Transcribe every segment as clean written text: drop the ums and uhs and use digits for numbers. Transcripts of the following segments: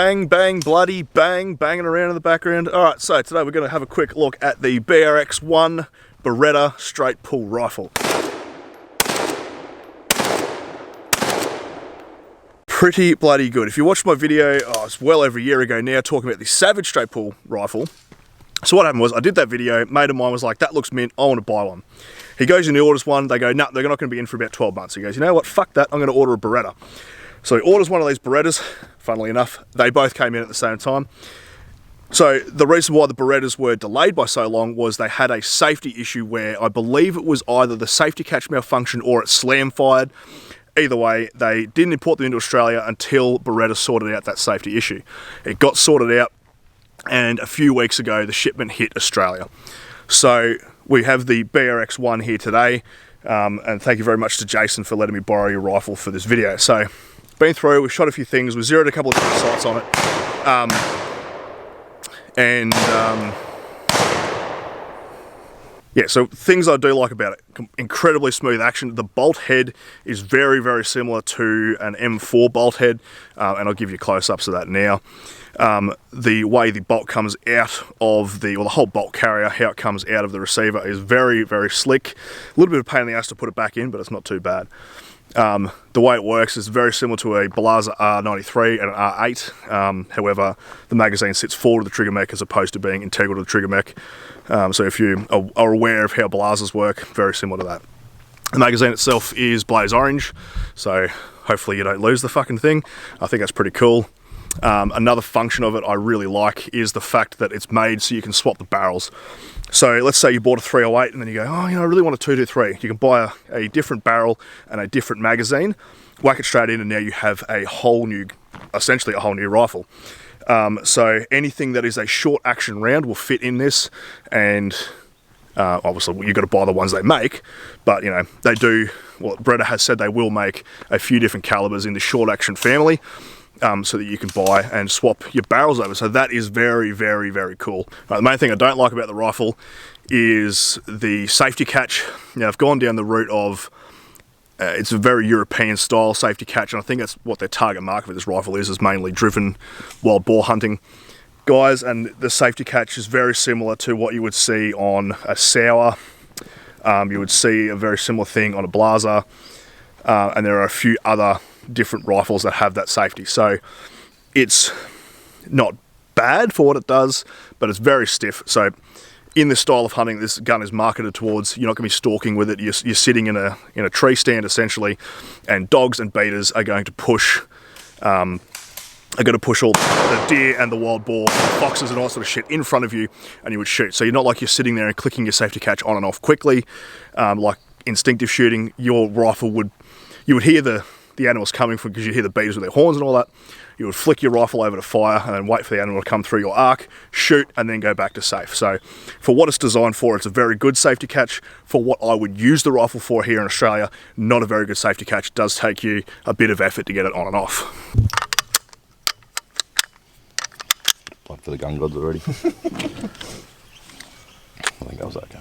Bang, bang, bloody bang, banging around in the background. Alright, so today we're going to have a quick look at the BRX1 Beretta straight pull rifle. Pretty bloody good. If you watched my video, it's well over a year ago now, talking about the Savage straight pull rifle. So what happened was, I did that video, mate of mine was like, that looks mint, I want to buy one. He goes and he orders one, they go, no, they're not going to be in for about 12 months. He goes, you know what, fuck that, I'm going to order a Beretta. So he orders one of these Berettas, funnily enough, they both came in at the same time. So the reason why the Berettas were delayed by so long was they had a safety issue where I believe it was either the safety catch malfunctioned or it slam fired. Either way, they didn't import them into Australia until Beretta sorted out that safety issue. It got sorted out, and a few weeks ago the shipment hit Australia. So we have the BRX1 here today, and thank you very much to Jason for letting me borrow your rifle for this video. So been through, we've shot a few things, we zeroed a couple of different sights on it, yeah, so things I do like about it, incredibly smooth action. The bolt head is very, very similar to an M4 bolt head, and I'll give you close-ups of that now. The way the bolt comes out of the whole bolt carrier, how it comes out of the receiver is very, very slick. A little bit of a pain in the ass to put it back in, but it's not too bad. The way it works is very similar to a Blazer R93 and an R8. However, the magazine sits forward of the trigger mech as opposed to being integral to the trigger mech. So if you are aware of how Blazers work, very similar to that. The magazine itself is blaze orange, so hopefully you don't lose the fucking thing. I think that's pretty cool. Another function of it I really like is the fact that it's made so you can swap the barrels. So let's say you bought a 308 and then you go, oh, you know, I really want a 223. You can buy a different barrel and a different magazine, whack it straight in, and now you have a whole new, essentially a whole new rifle. So anything that is a short action round will fit in this, and obviously you've got to buy the ones they make, but you know, they do, well, Beretta has said they will make a few different calibers in the short action family. So that you can buy and swap your barrels over. So that is very, very, very cool. The main thing I don't like about the rifle is the safety catch. Now, I've gone down the route of, it's a very European style safety catch, and I think that's what their target market for this rifle is mainly driven wild boar hunting guys, and the safety catch is very similar to what you would see on a Sauer. You would see a very similar thing on a Blazer, and there are a few other different rifles that have that safety. So it's not bad for what it does, but it's very stiff. So in this style of hunting, this gun is marketed towards, you're not going to be stalking with it. You're sitting in a tree stand essentially, and dogs and beaters are going to push all the deer and the wild boar, foxes and all that sort of shit in front of you, and you would shoot. So you're not like you're sitting there and clicking your safety catch on and off quickly, like instinctive shooting. Your rifle you would hear the animals coming from, because you hear the beaters with their horns and all that. You would flick your rifle over to fire and then wait for the animal to come through your arc, shoot, and then go back to safe. So for what it's designed for, it's a very good safety catch. For what I would use the rifle for here in Australia, not a very good safety catch. It does take you a bit of effort to get it on and off. Like for the gun gods already. I think that was okay.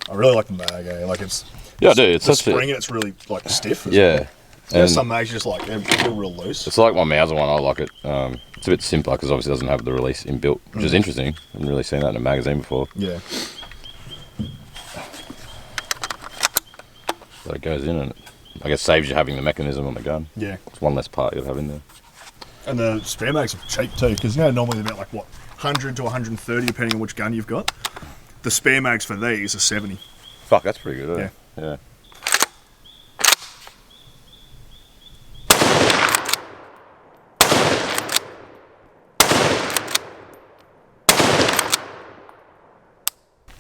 I really like the mag, like it's... Yeah, I do. It's the spring and it's really like stiff. Yeah. And some mags just like, they feel real loose. It's like my Mauser one, I like it. It's a bit simpler because obviously it doesn't have the release inbuilt, which is interesting. I haven't really seen that in a magazine before. Yeah. But it goes in and I guess saves you having the mechanism on the gun. Yeah. It's one less part you'll have in there. And the spare mags are cheap too, because you know normally they're about like what, 100 to 130 depending on which gun you've got. The spare mags for these are 70. Fuck, that's pretty good, yeah. Yeah.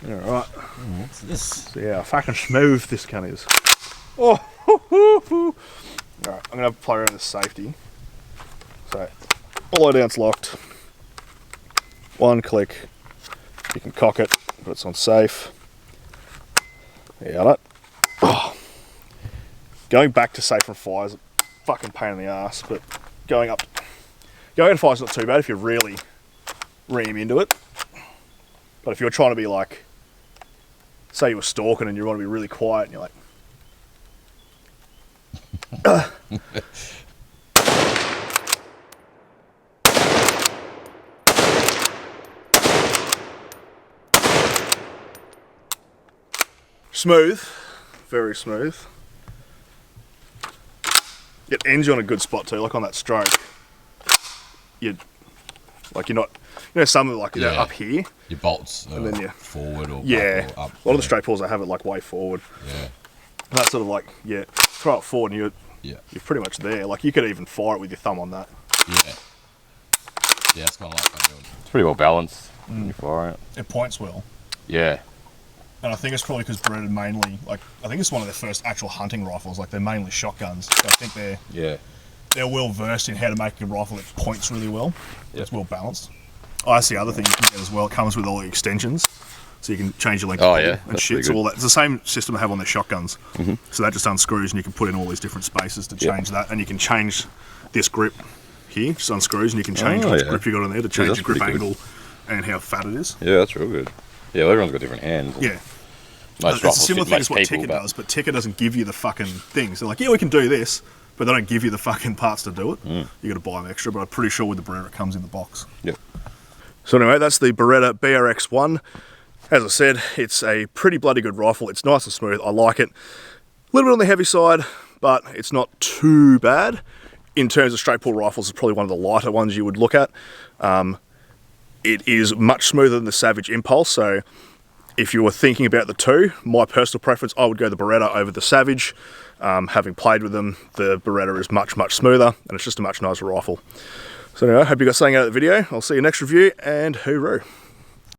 Alright. What's this? So yeah, fucking smooth this gun is. Oh, alright, I'm going to play around with safety. So, all the way down's locked. One click. You can cock it, but it's on safe. You got it. Oh. Going back to safe from fire is a fucking pain in the ass, but going to fire is not too bad if you really ream into it. But if you're trying to be like, say you were stalking and you want to be really quiet and you're like, smooth, very smooth. It ends you on a good spot too, like on that stroke. You're not, some like up here. Your bolts and then forward or back or up. A lot of the straight pulls, I have it like way forward. Yeah. And that's sort of like, throw it forward and you're pretty much there. Like you could even fire it with your thumb on that. Yeah. Yeah, it's kind of like that. It's pretty well balanced when you fire it. It points well. Yeah. And I think it's probably because Beretta mainly, I think it's one of their first actual hunting rifles. Like they're mainly shotguns. So I think they're well versed in how to make a rifle that points really well. Yeah. It's well balanced. Oh, that's the other thing you can get as well. It comes with all the extensions, so you can change your length and shit. So all that. It's the same system they have on their shotguns. So that just unscrews and you can put in all these different spaces to change that, and you can change this grip here. Just unscrews and you can change which grip you got on there to change your grip angle and how fat it is. Yeah, that's real good. Yeah, everyone's got different hands. Yeah. It's a similar thing as what Ticker does, but Ticker doesn't give you the fucking things. They're like, yeah, we can do this, but they don't give you the fucking parts to do it. You got to buy them extra, but I'm pretty sure with the Beretta it comes in the box. Yep. So anyway, that's the Beretta BRX1. As I said, it's a pretty bloody good rifle. It's nice and smooth. I like it. A little bit on the heavy side, but it's not too bad. In terms of straight pull rifles, it's probably one of the lighter ones you would look at. It is much smoother than the Savage Impulse, so if you were thinking about the two, my personal preference, I would go the Beretta over the Savage. Having played with them, the Beretta is much, much smoother, and it's just a much nicer rifle. So anyway, I hope you got something out of the video. I'll see you next review, and hooroo.